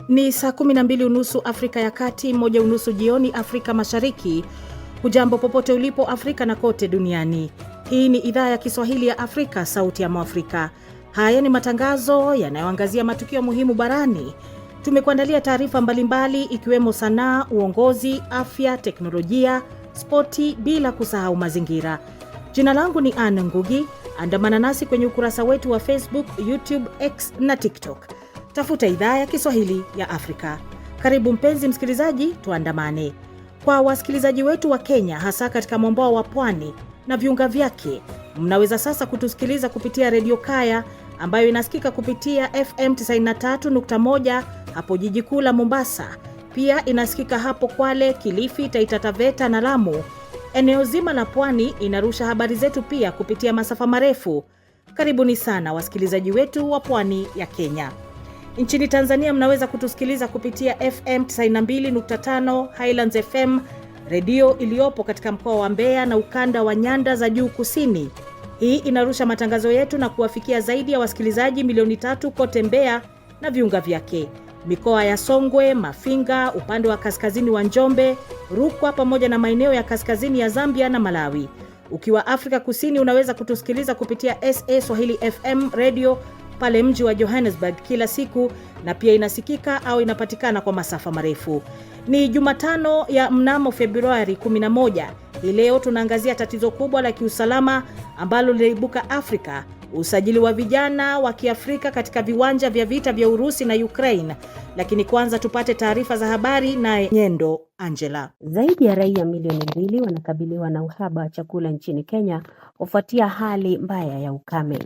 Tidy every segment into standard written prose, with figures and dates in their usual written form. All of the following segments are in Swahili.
Ni saa 12:30 Afrika ya Kati, 1:30 jioni Afrika Mashariki. Hujambo popote ulipo Afrika na kote duniani. Hii ni idhaa ya Kiswahili ya Afrika, sauti ya Mwafrika. Haya ni matangazo yanayoangazia matukio muhimu barani. Tumekuandalia taarifa mbalimbali ikiwemo sanaa, uongozi, afya, teknolojia, spoti, bila kusahau mazingira. Jina langu ni Anne Ngugi. Andamana nasi kwenye ukurasa wetu wa Facebook, YouTube, X na TikTok. Tafuta idhaa ya Kiswahili ya Afrika. Karibu mpenzi msikilizaji, tuandamane. Kwa wasikilizaji wetu wa Kenya, hasa katika mwambao wa pwani na viunga vyake, mnaweza sasa kutusikiliza kupitia Radio Kaya ambayo inasikika kupitia FM 93.1 hapo jiji kuu la Mombasa. Pia inasikika hapo Kwale, Kilifi, Taita Taveta na Lamu. Eneo zima la pwani inarusha habari zetu pia kupitia masafa marefu. Karibuni sana wasikilizaji wetu wa pwani ya Kenya. Nchini Tanzania mnaweza kutusikiliza kupitia FM 92.5 Highlands FM, redio iliyopo katika mkoa wa Mbeya na ukanda wa nyanda za juu kusini. Hii inarusha matangazo yetu na kuwafikia zaidi ya wasikilizaji milioni 3 kote Mbeya na viunga vyake. Mikoa ya Songwe, Mafinga, upande wa kaskazini wa Njombe, Rukwa pamoja na maeneo ya kaskazini ya Zambia na Malawi. Ukiwa Afrika Kusini unaweza kutusikiliza kupitia SA Swahili FM radio pale mji wa Johannesburg kila siku, na pia inasikika au inapatikana kwa masafa marefu. Ni Jumatano ya mnamo Februari 11. Hii leo tunaangazia tatizo kubwa la kiusalama ambalo liliibuka Afrika, usajili wa vijana wa Kiafrika katika viwanja vya vita vya Urusi na Ukraine. Lakini kwanza tupate taarifa za habari na Nyendo Angela. Zaidi ya raia milioni 2 wanakabiliwa na uhaba wa chakula nchini Kenya kufuatia hali mbaya ya ukame.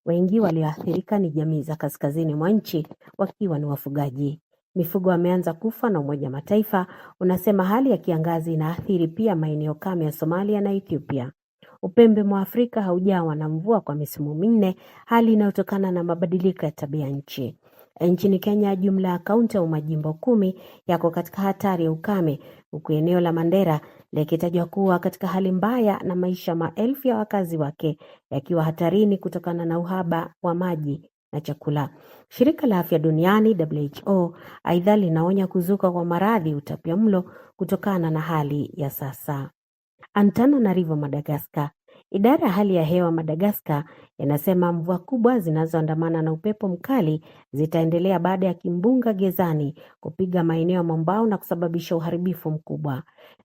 Wengi walioathirika ni jamii za kaskazini mwa nchi, wakiwa ni wafugaji. Mifugo wameanza kufa na Umoja Mataifa unasema hali ya kiangazi inaathiri pia maeneo kame ya Somalia na Ethiopia. Upembe mwa Afrika haujawa na mvua kwa misimu minne, hali inayotokana na mabadiliko ya tabia nchi. Nchini Kenya, jumla ya kaunti au majimbo 10 yako katika hatari ya ukame, huku eneo la Mandera likitajwa kuwa katika hali mbaya na maisha maelfu ya wakazi wake yakiwa hatarini kutokana na uhaba wa maji na chakula. Shirika la Afya Duniani WHO aidha linaonya kuzuka kwa maradhi utapiamlo kutokana na hali ya sasa. Antananarivo, Madagascar. Idara ya hali ya hewa Madagascar inasema mvua kubwa zinazoandamana na upepo mkali zitaendelea baada ya kimbunga Gezani kupiga maeneo ya mwambao na kusababisha uharibifu mkubwa.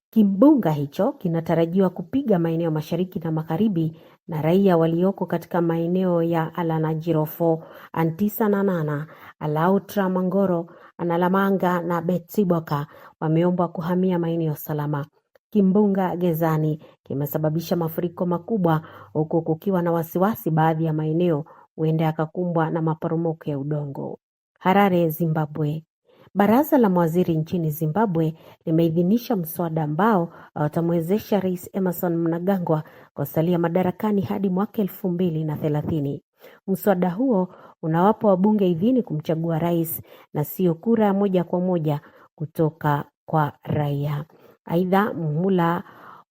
Kimbunga hicho kinatarajiwa kupiga maeneo mashariki na magharibi, na raia walioko katika maeneo ya Alanajirofo, Antisa na Nana, Alautra, Mangoro, Analamanga na Betsiboka wameombwa kuhamia maeneo salama. Kimbunga Gezani kimesababisha mafuriko makubwa, huku kukiwa na wasiwasi baadhi ya maeneo huenda yakakumbwa na maporomoko ya udongo. Harare, Zimbabwe. Baraza la mawaziri nchini Zimbabwe limeidhinisha mswada ambao utamwezesha Rais Emmerson Mnangagwa kusalia madarakani hadi mwaka 2030. Mswada huo unawapa wabunge idhini kumchagua rais na sio kura ya moja kwa moja kutoka kwa raia. Aidha, muhula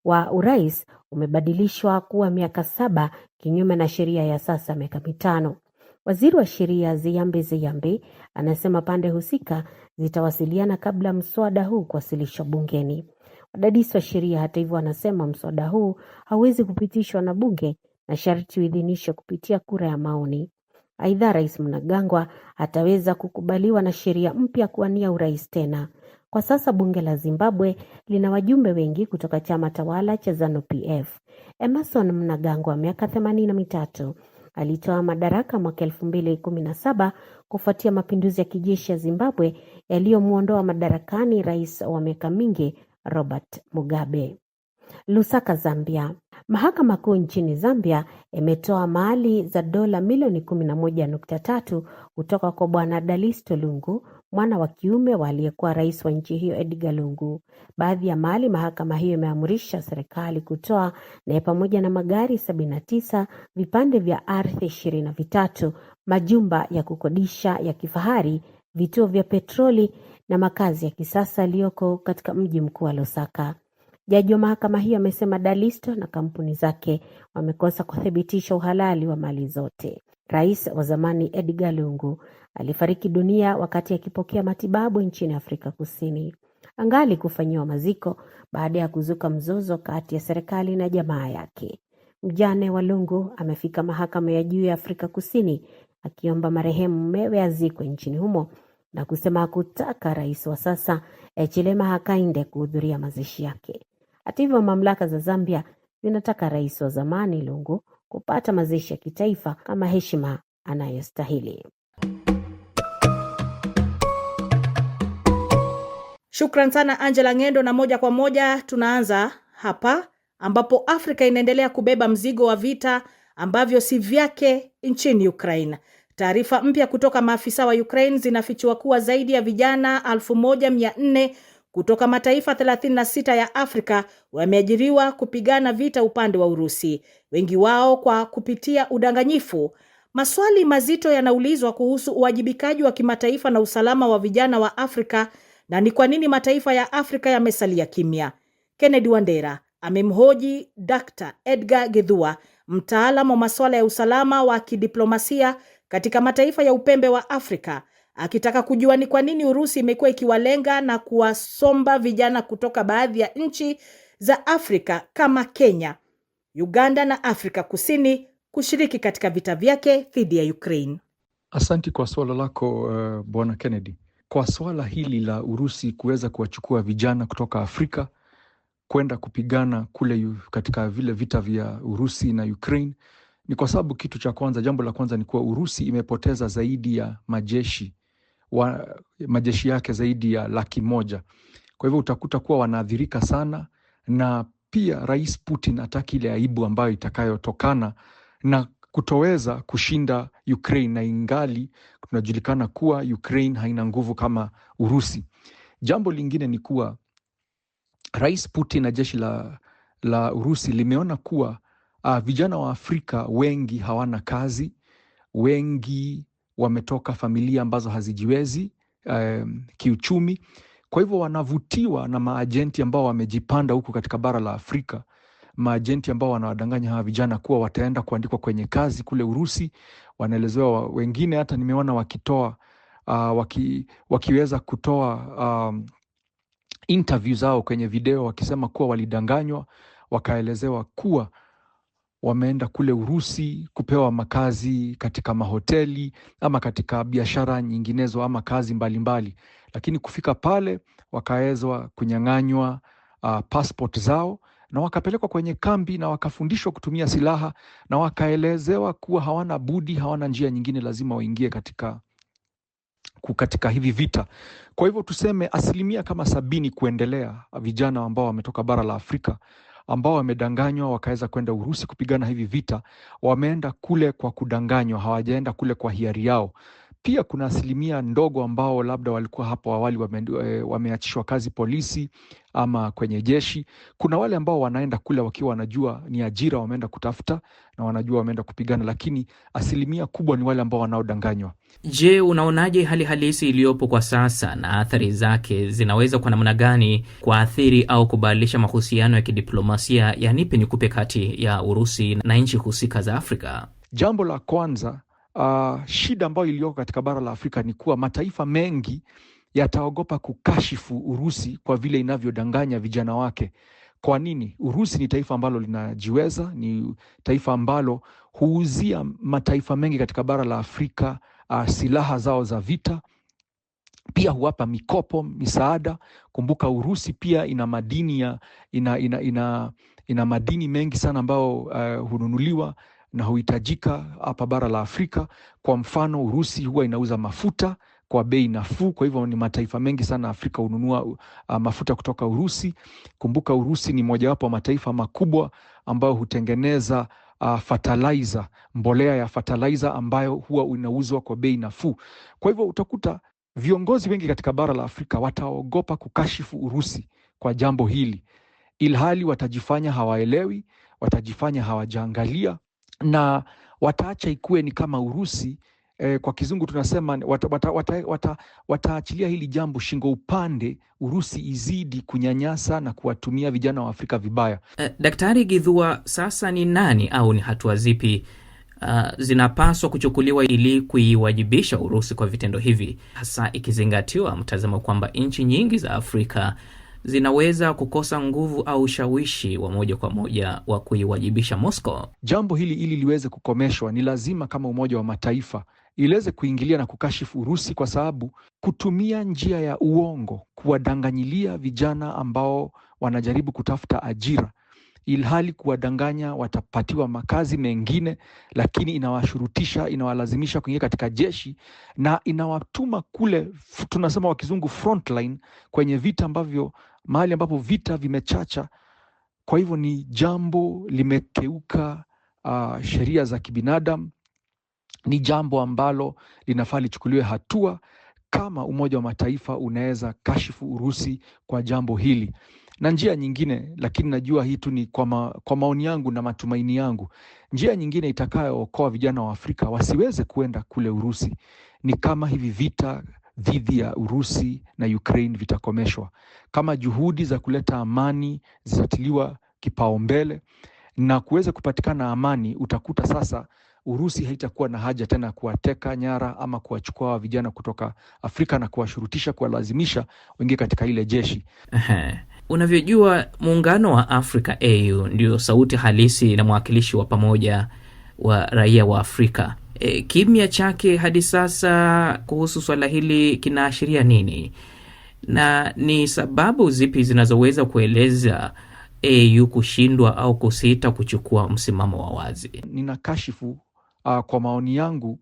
wa urais umebadilishwa kuwa miaka 7 kinyume na sheria ya sasa miaka 5. Waziri wa sheria Ziyambe anasema pande husika zitawasiliana kabla mswada huu kuwasilishwa bungeni. Wadadisi wa sheria hata hivyo wanasema mswada huu hauwezi kupitishwa na bunge na sharti uidhinishwe kupitia kura ya maoni. Aidha, Rais Mnangagwa ataweza kukubaliwa na sheria mpya kuwania urais tena. Kwa sasa bunge la Zimbabwe lina wajumbe wengi kutoka chama tawala cha ZANU-PF. Emmerson Mnangagwa, miaka 83, alitoa madaraka mwaka 2017 kufuatia mapinduzi ya kijeshi ya Zimbabwe yaliyomuondoa madarakani rais wa miaka mingi Robert Mugabe. Lusaka, Zambia. Mahakama Kuu nchini Zambia imetoa mali za dola milioni 11.3 kutoka kwa Bwana Dalisto Lungu, mwana wa kiume wa aliyekuwa rais wa nchi hiyo Edgar Lungu. Baadhi ya mali mahakama hiyo imeamrisha serikali kutoa ni pamoja na magari 79, vipande vya ardhi 23, majumba ya kukodisha ya kifahari, vituo vya petroli na makazi ya kisasa yaliyoko katika mji mkuu wa Lusaka. Jaji wa mahakama hiyo amesema Dalisto na kampuni zake wamekosa kuthibitisha uhalali wa mali zote. Rais wa zamani Edgar Lungu alifariki dunia wakati akipokea matibabu nchini Afrika Kusini. Angali kufanyiwa maziko baada ya kuzuka mzozo kati ya serikali na jamaa yake. Mjane wa Lungu amefika mahakama ya juu ya Afrika Kusini akiomba marehemu mumewe azikwe nchini humo na kusema hakutaka rais wa sasa Chilema Hakainde kuhudhuria mazishi yake. Hata hivyo, mamlaka za Zambia zinataka rais wa zamani Lungu kupata mazishi ya kitaifa kama heshima anayostahili. Shukran sana Angela Ng'endo, na moja kwa moja tunaanza hapa ambapo Afrika inaendelea kubeba mzigo wa vita ambavyo si vyake nchini Ukraine. Taarifa mpya kutoka maafisa wa Ukraine zinafichua kuwa zaidi ya vijana 1400 kutoka mataifa 36 ya Afrika wameajiriwa kupigana vita upande wa Urusi, wengi wao kwa kupitia udanganyifu. Maswali mazito yanaulizwa kuhusu uwajibikaji wa kimataifa na usalama wa vijana wa Afrika, na ni kwa nini mataifa ya Afrika yamesalia kimya. Kennedy Wandera amemhoji Dr. Edgar Githua, mtaalamu wa masuala ya usalama wa kidiplomasia katika mataifa ya upembe wa Afrika, akitaka kujua ni kwa nini Urusi imekuwa ikiwalenga na kuwasomba vijana kutoka baadhi ya nchi za Afrika kama Kenya, Uganda na Afrika Kusini kushiriki katika vita vyake dhidi ya Ukraine. Asanti kwa swala lako Bwana Kennedy. Kwa swala hili la Urusi kuweza kuwachukua vijana kutoka Afrika kwenda kupigana kule katika vile vita vya Urusi na Ukraine, ni kwa sababu jambo la kwanza ni kuwa Urusi imepoteza zaidi ya majeshi yake zaidi ya 100,000. Kwa hivyo utakuta kuwa wanaathirika sana, na pia Rais Putin hataki ile aibu ambayo itakayotokana na kutoweza kushinda Ukraine, na ingali tunajulikana kuwa Ukraine haina nguvu kama Urusi. Jambo lingine ni kuwa Rais Putin na jeshi la Urusi limeona kuwa vijana wa Afrika wengi hawana kazi, wengi wametoka familia ambazo hazijiwezi kiuchumi. Kwa hivyo wanavutiwa na maajenti ambao wamejipanda huku katika bara la Afrika, maajenti ambao wanawadanganya hawa vijana kuwa wataenda kuandikwa kwenye kazi kule Urusi. Wanaelezewa, wengine hata nimeona wakitoa wakiweza kutoa interview zao kwenye video wakisema kuwa walidanganywa, wakaelezewa kuwa wameenda kule Urusi kupewa makazi katika mahoteli ama katika biashara nyinginezo ama kazi mbalimbali. Lakini kufika pale wakaezwa kunyang'anywa passport zao na wakapelekwa kwenye kambi na wakafundishwa kutumia silaha na wakaelezewa kuwa hawana budi, hawana njia nyingine, lazima waingie katika hivi vita. Kwa hivyo tuseme 70% kuendelea vijana ambao wametoka bara la Afrika ambao wamedanganywa wakaweza kwenda Urusi kupigana hivi vita, wameenda kule kwa kudanganywa, hawajaenda kule kwa hiari yao. Pia kuna asilimia ndogo ambao labda walikuwa hapo awali wameachishwa kazi polisi ama kwenye jeshi. Kuna wale ambao wanaenda kule wakiwa wanajua ni ajira wameenda kutafuta na wanajua wameenda kupigana, lakini asilimia kubwa ni wale ambao wanaodanganywa. Je, unaonaje hali halisi iliyopo kwa sasa na athari zake zinaweza kwa namna gani kuathiri au kubadilisha mahusiano ya kidiplomasia ya nipe nikupe kati ya Urusi na nchi husika za Afrika? Jambo la kwanza, shida ambayo iliyoko katika bara la Afrika ni kuwa mataifa mengi yataogopa kukashifu Urusi kwa vile inavyodanganya vijana wake. Kwa nini? Urusi ni taifa ambalo linajiweza, ni taifa ambalo huuzia mataifa mengi katika bara la Afrika silaha zao za vita, pia huwapa mikopo, misaada. Kumbuka Urusi pia ina madini ina madini mengi sana ambao hununuliwa na huhitajika hapa bara la Afrika. Kwa mfano, Urusi huwa inauza mafuta kwa bei nafuu. Kwa hivyo ni mataifa mengi sana Afrika hununua mafuta kutoka Urusi. Kumbuka Urusi ni mojawapo wa mataifa makubwa ambayo hutengeneza fertilizer, mbolea ya fertilizer ambayo huwa inauzwa kwa bei nafuu. Kwa hivyo utakuta viongozi wengi katika bara la Afrika wataogopa kukashifu Urusi kwa jambo hili, ilhali watajifanya hawaelewi, watajifanya hawajaangalia na wataacha ikuwe ni kama Urusi. Kwa kizungu tunasema wataachilia hili jambo shingo upande, Urusi izidi kunyanyasa na kuwatumia vijana wa Afrika vibaya. Daktari Githua, sasa ni nani au ni hatua zipi zinapaswa kuchukuliwa ili kuiwajibisha Urusi kwa vitendo hivi, hasa ikizingatiwa mtazamo kwamba nchi nyingi za Afrika zinaweza kukosa nguvu au ushawishi wa moja kwa moja wa kuiwajibisha Moscow? Jambo hili ili liweze kukomeshwa, ni lazima kama Umoja wa Mataifa iliweze kuingilia na kukashifu Urusi, kwa sababu kutumia njia ya uongo kuwadanganyilia vijana ambao wanajaribu kutafuta ajira, ilhali kuwadanganya watapatiwa makazi mengine, lakini inawashurutisha, inawalazimisha kuingia katika jeshi na inawatuma kule, tunasema wakizungu frontline, kwenye vita ambavyo, mahali ambapo vita vimechacha. Kwa hivyo ni jambo limekeuka sheria za kibinadamu, ni jambo ambalo linafaa lichukuliwe hatua. Kama Umoja wa Mataifa unaweza kashifu Urusi kwa jambo hili na njia nyingine, lakini najua hii tu ni kwa maoni yangu na matumaini yangu, njia nyingine itakayookoa vijana wa Afrika wasiweze kuenda kule Urusi ni kama hivi vita dhidi ya Urusi na Ukraine vitakomeshwa, kama juhudi za kuleta amani zitatiliwa kipaumbele na kuweza kupatikana amani. Utakuta sasa Urusi haitakuwa na haja tena kuwateka nyara ama kuwachukua vijana kutoka Afrika na kuwashurutisha, kuwalazimisha waingie katika ile jeshi. Unavyojua, Muungano wa Afrika AU ndio sauti halisi na mwakilishi wa pamoja wa raia wa Afrika. Kimya chake hadi sasa kuhusu swala hili kinaashiria nini? Na ni sababu zipi zinazoweza kueleza AU kushindwa au kusita kuchukua msimamo wa wazi? Ninakashifu kwa maoni yangu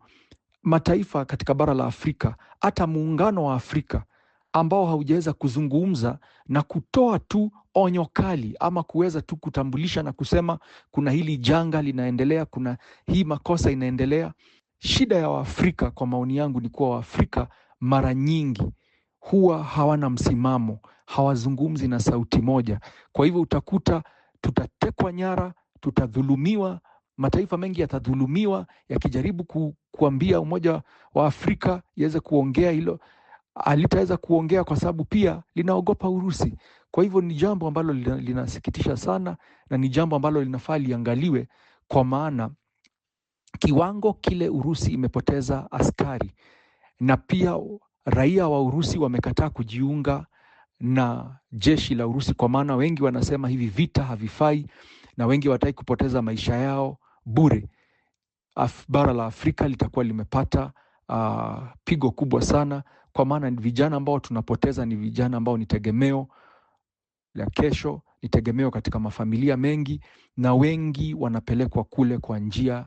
mataifa katika bara la Afrika, hata Muungano wa Afrika ambao haujaweza kuzungumza na kutoa tu onyo kali ama kuweza tu kutambulisha na kusema kuna hili janga linaendelea, kuna hii makosa inaendelea. Shida ya Waafrika kwa maoni yangu ni kuwa Waafrika mara nyingi huwa hawana msimamo, hawazungumzi na sauti moja. Kwa hivyo utakuta tutatekwa nyara, tutadhulumiwa, mataifa mengi yatadhulumiwa yakijaribu kuambia Umoja wa Afrika iweze kuongea, hilo alitaweza kuongea kwa sababu pia linaogopa Urusi. Kwa hivyo ni jambo ambalo linasikitisha sana na ni jambo ambalo linafaa liangaliwe, kwa maana kiwango kile Urusi imepoteza askari na pia raia wa Urusi wamekataa kujiunga na jeshi la Urusi, kwa maana wengi wanasema hivi vita havifai na wengi wataki kupoteza maisha yao bure. Bara la Afrika litakuwa limepata pigo kubwa sana, kwa maana vijana ambao tunapoteza ni vijana ambao ni tegemeo la kesho, ni tegemeo katika mafamilia mengi, na wengi wanapelekwa kule kwa njia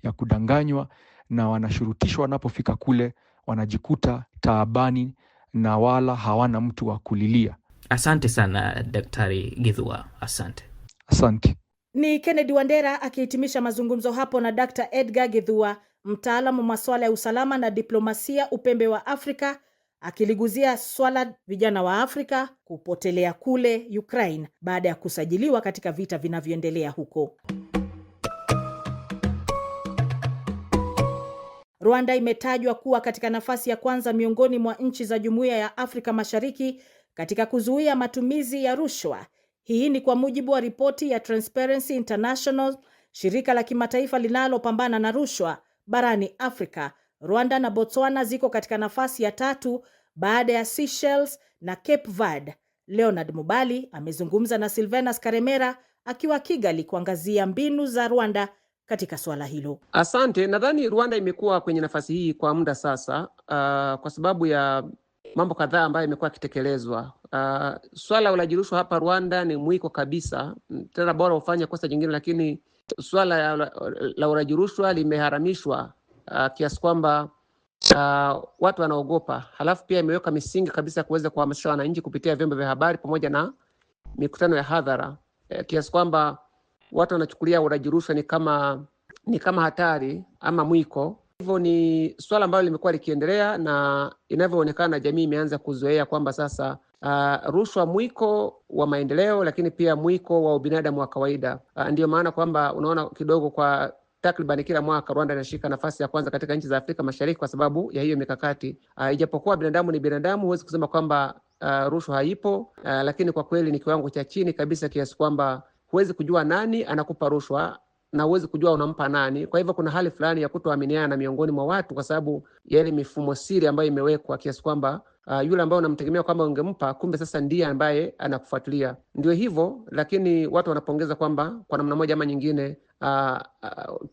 ya kudanganywa na wanashurutishwa. Wanapofika kule wanajikuta taabani na wala hawana mtu wa kulilia. Asante sana Daktari Githua. Asante. Ni Kennedy Wandera akihitimisha mazungumzo hapo na Dr. Edgar Githua, mtaalamu wa masuala ya usalama na diplomasia upembe wa Afrika, akiliguzia swala vijana wa Afrika kupotelea kule Ukraine baada ya kusajiliwa katika vita vinavyoendelea huko. Rwanda imetajwa kuwa katika nafasi ya kwanza miongoni mwa nchi za Jumuiya ya Afrika Mashariki katika kuzuia matumizi ya rushwa. Hii ni kwa mujibu wa ripoti ya Transparency International, shirika la kimataifa linalopambana na rushwa barani Afrika. Rwanda na Botswana ziko katika nafasi ya 3 baada ya Seychelles na Cape Verde. Leonard Mubali amezungumza na Silvanus Karemera akiwa Kigali kuangazia mbinu za Rwanda katika swala hilo. Asante. Nadhani Rwanda imekuwa kwenye nafasi hii kwa muda sasa, kwa sababu ya mambo kadhaa ambayo imekuwa yakitekelezwa. Swala la ulaji rushwa hapa Rwanda ni mwiko kabisa, tena bora ufanye kosa jingine, lakini swala la ulaji rushwa limeharamishwa kiasi kwamba watu wanaogopa. Halafu pia imeweka misingi kabisa kuweza kuhamasisha wananchi kupitia vyombo vya habari pamoja na mikutano ya hadhara, kiasi kwamba watu wanachukulia ulaji rushwa ni kama hatari ama mwiko. Hivyo ni swala ambalo limekuwa likiendelea, na inavyoonekana jamii imeanza kuzoea kwamba sasa rushwa mwiko wa maendeleo, lakini pia mwiko wa ubinadamu wa kawaida. Ndio maana kwamba unaona kidogo kwa takriban kila mwaka Rwanda inashika nafasi ya kwanza katika nchi za Afrika Mashariki kwa sababu ya hiyo mikakati. Ijapokuwa binadamu ni binadamu, huwezi kusema kwamba rushwa haipo, lakini kwa kweli ni kiwango cha chini kabisa, kiasi kwamba huwezi kujua nani anakupa rushwa na huwezi kujua unampa nani. Kwa hivyo kuna hali fulani ya kutoaminiana na miongoni mwa watu kwa sababu ya ile mifumo siri ambayo imewekwa kiasi kwamba yule ambaye unamtegemea kwamba ungempa, kumbe sasa ndiye ambaye anakufuatilia. Ndio hivyo, lakini watu wanapongeza kwamba kwa namna moja ama nyingine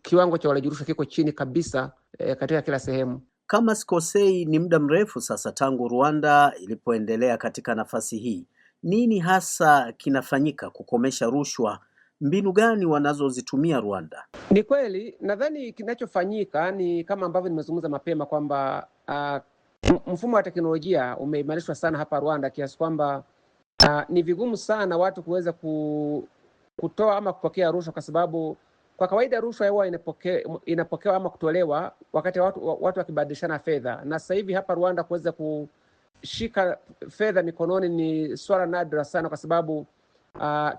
kiwango cha ulaji rushwa kiko chini kabisa katika kila sehemu. Kama sikosei, ni muda mrefu sasa tangu Rwanda ilipoendelea katika nafasi hii. Nini hasa kinafanyika kukomesha rushwa? Mbinu gani wanazozitumia Rwanda? Ni kweli, nadhani kinachofanyika ni kama ambavyo nimezungumza mapema kwamba mfumo wa teknolojia umeimarishwa sana hapa Rwanda kiasi kwamba ni vigumu sana watu kuweza kutoa ama kupokea rushwa, kwa sababu kwa kawaida rushwa huwa inapokewa ama kutolewa wakati watu wakibadilishana fedha, na sasa hivi hapa Rwanda kuweza kushika fedha mikononi ni swala nadra sana, kwa sababu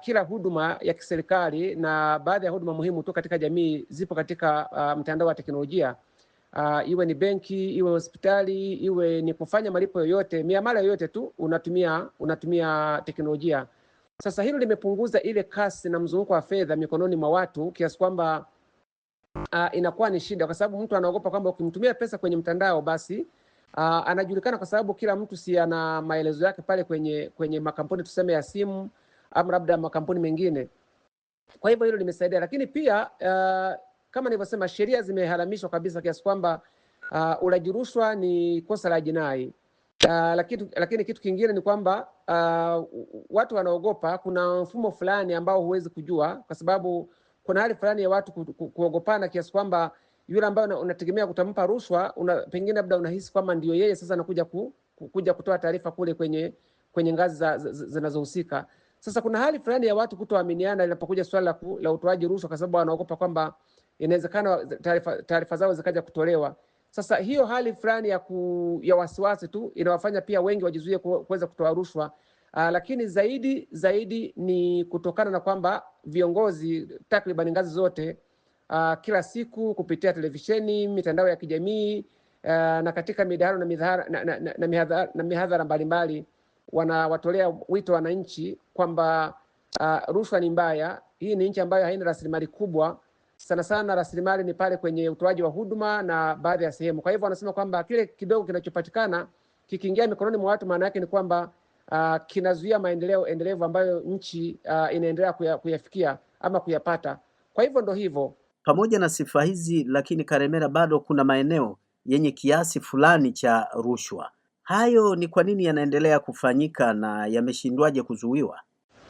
kila huduma ya kiserikali na baadhi ya huduma muhimu tu katika jamii zipo katika mtandao wa teknolojia. Iwe ni benki, iwe hospitali, iwe ni kufanya malipo yoyote, miamala yoyote tu unatumia teknolojia. Sasa hilo limepunguza ile kasi na mzunguko wa fedha mikononi mwa watu kiasi kwamba inakuwa ni shida, kwa sababu mtu anaogopa kwamba ukimtumia pesa kwenye mtandao basi anajulikana, kwa sababu kila mtu si ana maelezo yake pale kwenye makampuni tuseme ya simu ama labda makampuni mengine. Kwa hivyo hilo limesaidia, lakini pia kama nilivyosema, sheria zimeharamishwa kabisa kiasi kwamba ulaji rushwa ni kosa la jinai. Lakini kitu kingine ni kwamba watu wanaogopa. Kuna mfumo fulani ambao huwezi kujua, kwa sababu kuna hali fulani ya watu kuogopana kiasi kwamba yule ambaye unategemea kutampa rushwa pengine labda unahisi kwamba ndio yeye sasa anakuja kuja kutoa taarifa kule kwenye ngazi zinazohusika. Sasa kuna hali fulani ya watu kutoaminiana linapokuja swala la utoaji rushwa, kwa sababu wanaogopa kwamba inawezekana taarifa zao zikaja kutolewa. Sasa hiyo hali fulani ya wasiwasi tu inawafanya pia wengi wajizuie kuweza kutoa rushwa. Lakini zaidi ni kutokana na kwamba viongozi takriban ngazi zote kila siku kupitia televisheni, mitandao ya kijamii na katika midaharo na mihadhara mbalimbali wanawatolea wito wananchi kwamba rushwa ni mbaya. Hii ni nchi ambayo haina rasilimali kubwa sana rasilimali ni pale kwenye utoaji wa huduma na baadhi ya sehemu. Kwa hivyo wanasema kwamba kile kidogo kinachopatikana kikiingia mikononi mwa watu, maana yake ni kwamba kinazuia maendeleo endelevu ambayo nchi inaendelea kuyafikia ama kuyapata. Kwa hivyo ndo hivyo. Pamoja na sifa hizi, lakini Karemera, bado kuna maeneo yenye kiasi fulani cha rushwa. Hayo ni kwa nini yanaendelea kufanyika na yameshindwaje kuzuiwa?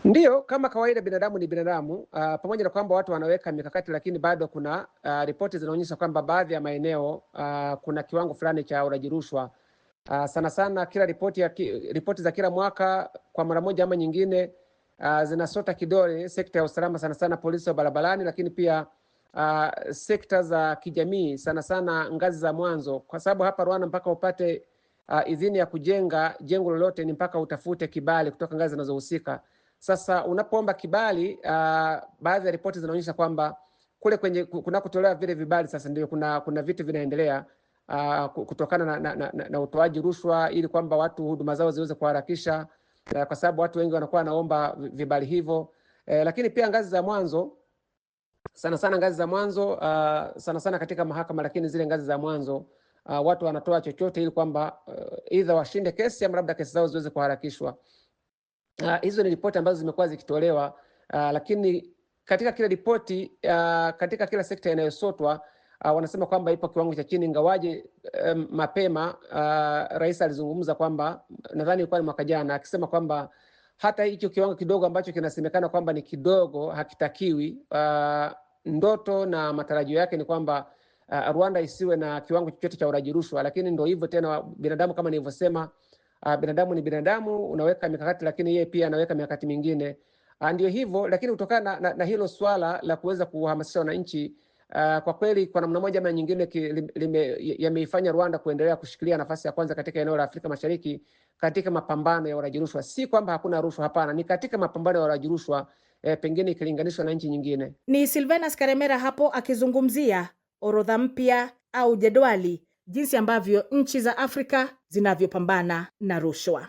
Ndiyo, kama kawaida, binadamu ni binadamu. Pamoja na kwamba watu wanaweka mikakati, lakini bado kuna ripoti zinaonyesha kwamba baadhi ya maeneo kuna kiwango fulani cha ulaji rushwa. Sana kila ripoti za kila mwaka kwa mara moja ama nyingine zinasota kidole sekta ya usalama, sana polisi wa barabarani, lakini pia sekta za kijamii, sana ngazi za mwanzo, kwa sababu hapa Rwanda mpaka upate idhini ya kujenga jengo lolote ni mpaka utafute kibali kutoka ngazi zinazohusika. Sasa unapoomba kibali, baadhi ya ripoti zinaonyesha kwamba kule kuna kutolewa vile vibali, sasa ndio kuna vitu vinaendelea kutokana na utoaji rushwa, ili kwamba watu huduma zao ziweze kuharakisha, kwa sababu watu wengi wanakuwa wanaomba vibali hivyo. Lakini pia ngazi za mwanzo, ngazi za mwanzo sana katika mahakama, lakini zile ngazi za mwanzo watu wanatoa chochote ili kwamba either washinde kesi ama labda kesi zao ziweze kuharakishwa. Hizo ni ripoti ambazo zimekuwa zikitolewa, lakini katika kila ripoti katika kila sekta inayosotwa wanasema kwamba ipo kiwango cha chini, ingawaje mapema rais alizungumza kwamba, nadhani ilikuwa ni mwaka jana, akisema kwamba hata hicho kiwango kidogo ambacho kinasemekana kwamba ni kidogo hakitakiwi. Ndoto na matarajio yake ni kwamba Rwanda isiwe na kiwango chochote cha ulaji rushwa, lakini ndio hivyo tena, binadamu kama nilivyosema, binadamu ni binadamu, unaweka mikakati lakini yeye pia anaweka mikakati mingine. Ndio hivyo, lakini kutokana na hilo swala la kuweza kuhamasisha wananchi, kwa kweli kwa namna moja ama nyingine yameifanya Rwanda kuendelea kushikilia nafasi ya kwanza katika eneo la Afrika Mashariki katika mapambano ya ulaji rushwa. Si kwamba hakuna rushwa, hapana, ni katika mapambano ya ulaji rushwa pengine ikilinganishwa na nchi nyingine. Ni Silvanus Karemera hapo akizungumzia orodha mpya au jedwali, jinsi ambavyo nchi za Afrika zinavyopambana na rushwa.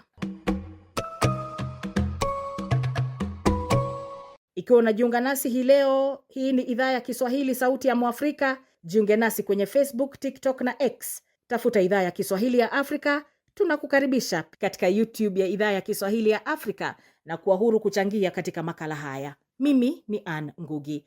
Ikiwa unajiunga nasi hii leo, hii ni idhaa ya Kiswahili Sauti ya Mwafrika. Jiunge nasi kwenye Facebook, TikTok na X. Tafuta idhaa ya Kiswahili ya Afrika. Tunakukaribisha katika YouTube ya idhaa ya Kiswahili ya Afrika na kuwa huru kuchangia katika makala haya. Mimi ni Ann Ngugi.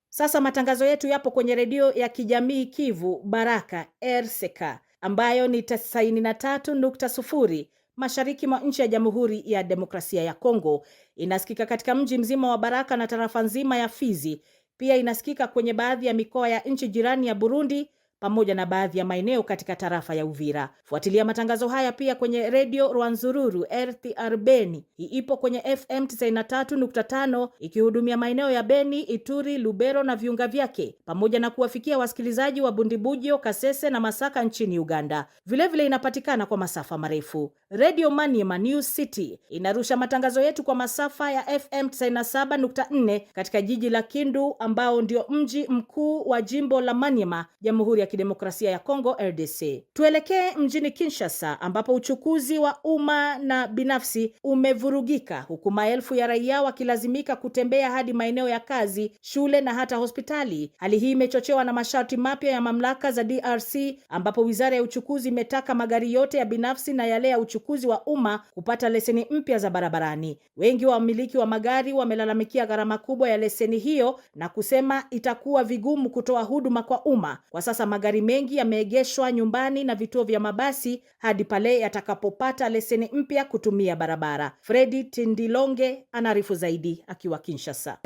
Sasa matangazo yetu yapo kwenye redio ya kijamii Kivu Baraka RCK ambayo ni 93.0 mashariki mwa nchi ya Jamhuri ya Demokrasia ya Kongo. Inasikika katika mji mzima wa Baraka na tarafa nzima ya Fizi. Pia inasikika kwenye baadhi ya mikoa ya nchi jirani ya Burundi pamoja na baadhi ya maeneo katika tarafa ya Uvira. Fuatilia matangazo haya pia kwenye redio Rwanzururu RTR Beni. Ipo kwenye FM 93.5 ikihudumia maeneo ya Beni, Ituri, Lubero na viunga vyake, pamoja na kuwafikia wasikilizaji wa Bundibujo, Kasese na Masaka nchini Uganda. Vilevile inapatikana kwa masafa marefu. Radio Maniema New City inarusha matangazo yetu kwa masafa ya FM 97.4 katika jiji la Kindu ambao ndio mji mkuu wa jimbo la Maniema, Jamhuri ya Kidemokrasia ya Kongo RDC. Tuelekee mjini Kinshasa ambapo uchukuzi wa umma na binafsi umevurugika huku maelfu ya raia wakilazimika kutembea hadi maeneo ya kazi, shule na hata hospitali. Hali hii imechochewa na masharti mapya ya mamlaka za DRC ambapo Wizara ya Uchukuzi imetaka magari yote ya binafsi na yale ya uchukuzi wa umma kupata leseni mpya za barabarani. Wengi wa wamiliki wa magari wamelalamikia gharama kubwa ya leseni hiyo na kusema itakuwa vigumu kutoa huduma kwa umma. Kwa sasa magari mengi yameegeshwa nyumbani na vituo vya mabasi hadi pale yatakapopata leseni mpya kutumia barabara. Fredi Tindilonge anaarifu zaidi akiwa Kinshasa.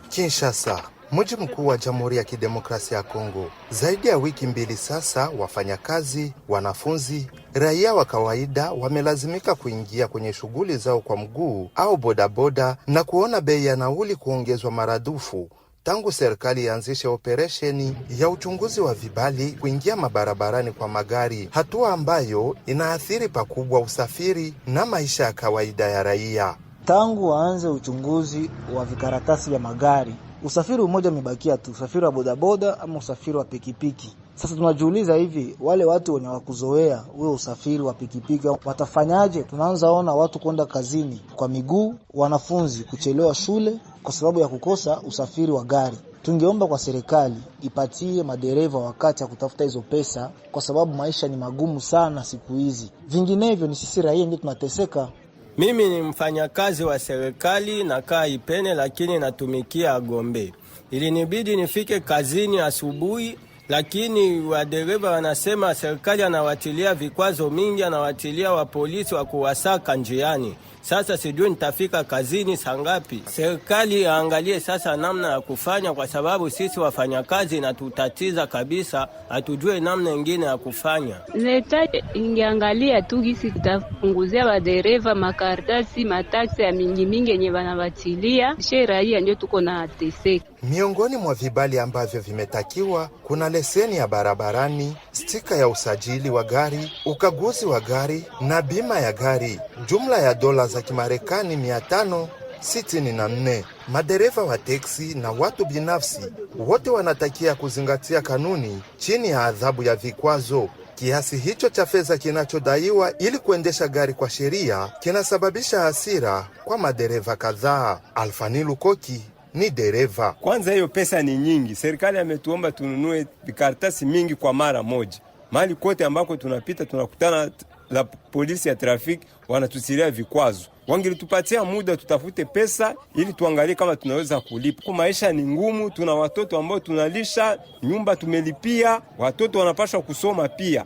Kinshasa, mji mkuu wa Jamhuri ya Kidemokrasia ya Kongo. Zaidi ya wiki mbili sasa, wafanyakazi, wanafunzi, raia wa kawaida wamelazimika kuingia kwenye shughuli zao kwa mguu au bodaboda na kuona bei ya nauli kuongezwa maradufu tangu serikali ianzishe operesheni ya uchunguzi wa vibali kuingia mabarabarani kwa magari, hatua ambayo inaathiri pakubwa usafiri na maisha ya kawaida ya raia. Tangu waanze uchunguzi wa vikaratasi vya magari, usafiri mmoja umebakia tu, usafiri wa bodaboda ama usafiri wa pikipiki. Sasa tunajiuliza hivi, wale watu wenye wakuzoea huo usafiri wa pikipiki watafanyaje? Tunaanza ona watu kwenda kazini kwa miguu, wanafunzi kuchelewa shule kwa sababu ya kukosa usafiri wa gari. Tungeomba kwa serikali ipatie madereva wakati ya kutafuta hizo pesa, kwa sababu maisha ni magumu sana siku hizi. Vinginevyo ni sisi raia ndio tunateseka. Mimi ni mfanyakazi wa serikali na kaa Ipene, lakini natumikia Gombe. Ilinibidi nifike kazini asubuhi, lakini wadereva wanasema serikali anawatilia vikwazo mingi, anawatilia wa polisi wa kuwasaka njiani. Sasa sijui nitafika kazini saa ngapi. Serikali aangalie sasa namna ya kufanya, kwa sababu sisi wafanyakazi na tutatiza kabisa, hatujue namna nyingine ya kufanya. Leta ingeangalia tu gisi tutapunguzia wadereva makaratasi mataksi ya mingi yenye wanawatilia. Raia ndio tuko na teseka. Miongoni mwa vibali ambavyo vimetakiwa kuna leseni ya barabarani, stika ya usajili wa gari, ukaguzi wa gari na bima ya gari. Jumla ya dola za Kimarekani 564. Madereva wa teksi na watu binafsi wote wanatakia kuzingatia kanuni chini ya adhabu ya vikwazo. Kiasi hicho cha fedha kinachodaiwa ili kuendesha gari kwa sheria kinasababisha hasira kwa madereva kadhaa. Alfani Lukoki ni dereva. Kwanza hiyo pesa ni nyingi. Serikali ametuomba tununue vikaratasi mingi kwa mara moja. Mahali kote ambako tunapita tunakutana la polisi ya trafiki wanatusiria vikwazo. Wangelitupatia muda tutafute pesa ili tuangalie kama tunaweza kulipa. Kwa maisha ni ngumu, tuna watoto ambao tunalisha, nyumba tumelipia, watoto wanapaswa kusoma pia.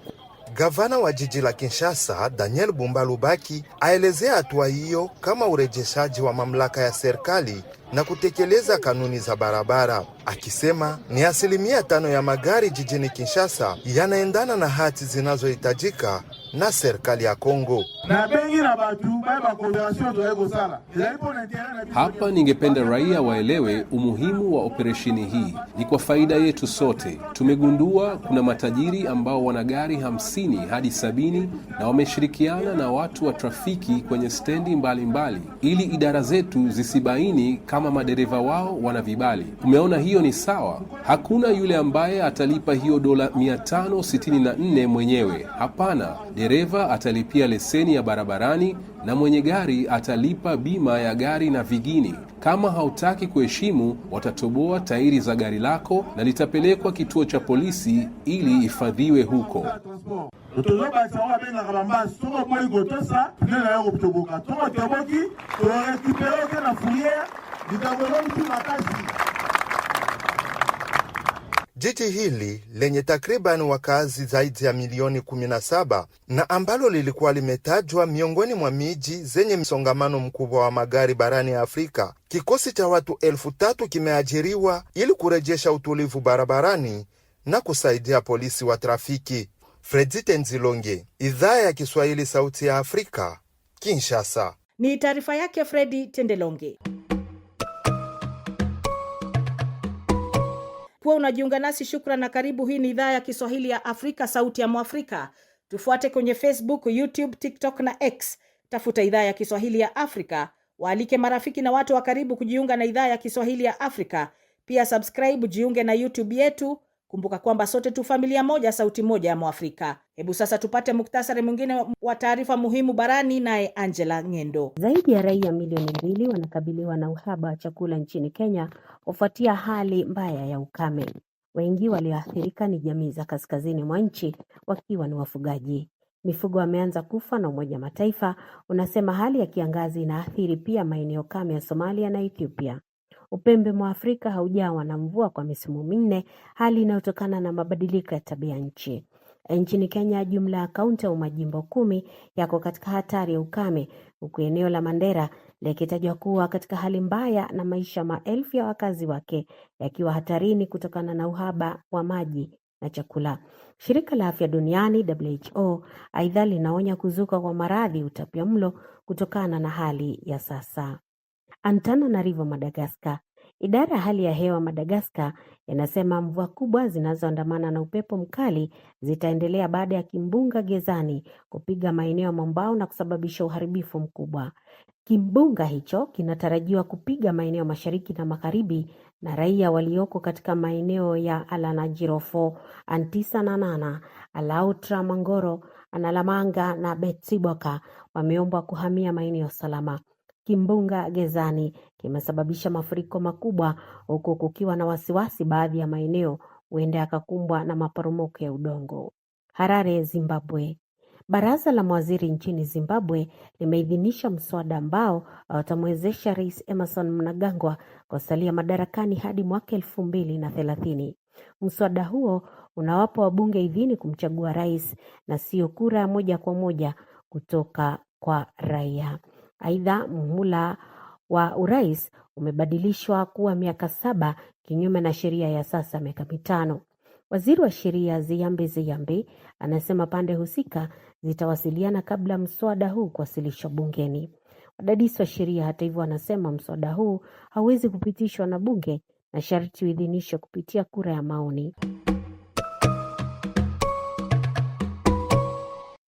Gavana wa jiji la Kinshasa, Daniel Bumba Lubaki, aelezea hatua hiyo kama urejeshaji wa mamlaka ya serikali na kutekeleza kanuni za barabara, akisema ni 5% ya magari jijini Kinshasa yanaendana na hati zinazohitajika na serikali ya Kongo. Hapa ningependa raia waelewe umuhimu wa operesheni hii. Ni kwa faida yetu sote. Tumegundua kuna matajiri ambao wana gari 50 hadi 70 na wameshirikiana na watu wa trafiki kwenye stendi mbalimbali ili idara zetu zisibaini kama madereva wao wana vibali. Umeona hiyo ni sawa? Hakuna yule ambaye atalipa hiyo dola 564 mwenyewe. Hapana. Dereva atalipia leseni ya barabarani na mwenye gari atalipa bima ya gari na vigini. Kama hautaki kuheshimu, watatoboa tairi za gari lako na litapelekwa kituo cha polisi ili hifadhiwe huko. Jiji hili lenye takriban wakazi zaidi ya milioni 17 na ambalo lilikuwa limetajwa miongoni mwa miji zenye msongamano mkubwa wa magari barani Afrika, kikosi cha watu 3,000 kimeajiriwa ili kurejesha utulivu barabarani na kusaidia polisi wa trafiki. Fredy Tenzilonge, Idhaa ya Kiswahili, Sauti ya Afrika, Kinshasa. Ni taarifa yake Fredy Tenzilonge. Kuwa unajiunga nasi, shukran na karibu. Hii ni Idhaa ya Kiswahili ya Afrika, Sauti ya Mwafrika. Tufuate kwenye Facebook, YouTube, TikTok na X. Tafuta Idhaa ya Kiswahili ya Afrika. Waalike marafiki na watu wa karibu kujiunga na Idhaa ya Kiswahili ya Afrika. Pia subscribe, jiunge na YouTube yetu. Kumbuka kwamba sote tu familia moja, sauti moja ya Mwafrika. Hebu sasa tupate muktasari mwingine wa taarifa muhimu barani, naye Angela Ngendo. Zaidi ya raia milioni 2 wanakabiliwa na uhaba wa chakula nchini Kenya kufuatia hali mbaya ya ukame. Wengi walioathirika ni jamii za kaskazini mwa nchi, wakiwa ni wafugaji. Mifugo wameanza kufa na Umoja Mataifa unasema hali ya kiangazi inaathiri pia maeneo kame ya Somalia na Ethiopia. Upembe mwa Afrika haujawa na mvua kwa misimu minne, hali inayotokana na mabadiliko ya tabia nchi. Nchini Kenya, jumla ya kaunti au majimbo 10 yako katika hatari ya ukame, huku eneo la Mandera likitajwa kuwa katika hali mbaya na maisha maelfu ya wakazi wake yakiwa hatarini kutokana na uhaba wa maji na chakula. Shirika la Afya Duniani WHO aidha linaonya kuzuka kwa maradhi utapiamlo kutokana na hali ya sasa. Antananarivo, Madagascar. Idara ya hali ya hewa Madagascar inasema mvua kubwa zinazoandamana na upepo mkali zitaendelea baada ya kimbunga Gezani kupiga maeneo ya mwambao na kusababisha uharibifu mkubwa. Kimbunga hicho kinatarajiwa kupiga maeneo mashariki na magharibi, na raia walioko katika maeneo ya Alanajirofo, Antisa na Nana, Alautra, Mangoro, Analamanga na Betsiboka wameombwa kuhamia maeneo salama. Kimbunga Gezani kimesababisha mafuriko makubwa, huku kukiwa na wasiwasi baadhi ya maeneo huenda yakakumbwa na maporomoko ya udongo. Harare, Zimbabwe. Baraza la mawaziri nchini Zimbabwe limeidhinisha mswada ambao utamwezesha Rais Emmerson Mnangagwa kusalia madarakani hadi mwaka 2030. Mswada huo unawapa wabunge idhini kumchagua rais na sio kura ya moja kwa moja kutoka kwa raia. Aidha, muhula wa urais umebadilishwa kuwa miaka 7 kinyume na sheria ya sasa miaka 5. Waziri wa sheria Ziyambi anasema pande husika zitawasiliana kabla mswada huu kuwasilishwa bungeni. Wadadisi wa sheria hata hivyo wanasema mswada huu hauwezi kupitishwa na bunge na sharti uidhinishwe kupitia kura ya maoni.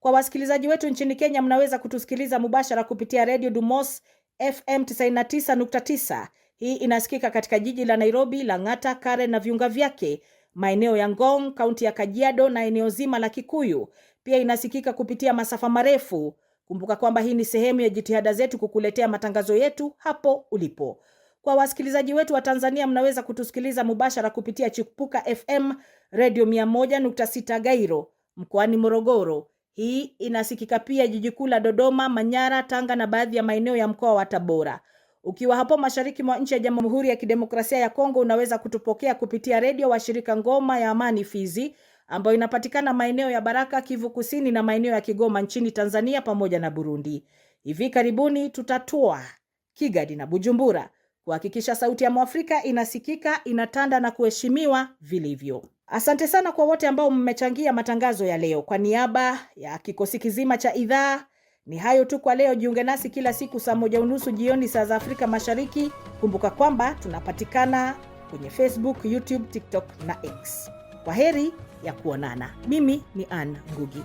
Kwa wasikilizaji wetu nchini Kenya, mnaweza kutusikiliza mubashara kupitia Radio Dumos FM 99.9. Hii inasikika katika jiji la Nairobi, Lang'ata, Karen na viunga vyake, maeneo ya Ngong, kaunti ya Kajiado na eneo zima la Kikuyu. Pia inasikika kupitia masafa marefu. Kumbuka kwamba hii ni sehemu ya jitihada zetu kukuletea matangazo yetu hapo ulipo. Kwa wasikilizaji wetu wa Tanzania, mnaweza kutusikiliza mubashara kupitia Chipuka FM Radio 101.6 Gairo, mkoani Morogoro. Hii inasikika pia jiji kuu la Dodoma, Manyara, Tanga na baadhi ya maeneo ya mkoa wa Tabora. Ukiwa hapo mashariki mwa nchi ya Jamhuri ya Kidemokrasia ya Kongo, unaweza kutupokea kupitia redio wa shirika Ngoma ya Amani Fizi, ambayo inapatikana maeneo ya Baraka, Kivu Kusini na maeneo ya Kigoma nchini Tanzania pamoja na Burundi. Hivi karibuni tutatua Kigali na Bujumbura kuhakikisha sauti ya Mwafrika inasikika, inatanda na kuheshimiwa vilivyo. Asante sana kwa wote ambao mmechangia matangazo ya leo. Kwa niaba ya kikosi kizima cha idhaa, ni hayo tu kwa leo. Jiunge nasi kila siku saa 1:30 jioni saa za Afrika Mashariki. Kumbuka kwamba tunapatikana kwenye Facebook, YouTube, TikTok na X. Kwa heri ya kuonana. Mimi ni Ann Ngugi.